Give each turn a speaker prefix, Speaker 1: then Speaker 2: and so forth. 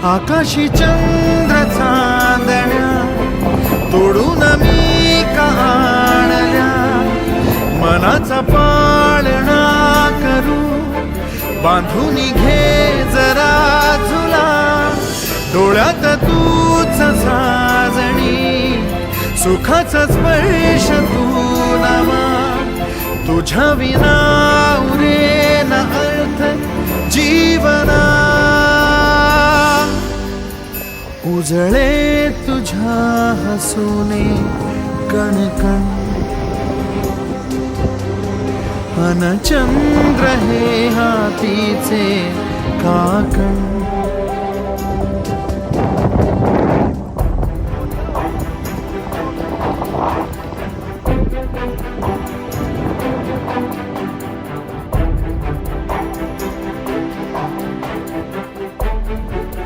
Speaker 1: आकाशी चंद्र चांदण्या तोडून मी का आणल्या, मनाचा पाळणा करू बांधून घे जरा झुला, डोळ्यात तूच साजणी सुखाचा स्पर्श तू नामा, तुझ्या विना उरेन अर्थ जीवना, उजळे तुझ्या हसूने कणकण, अन चंद्र हे हातीचे काकण.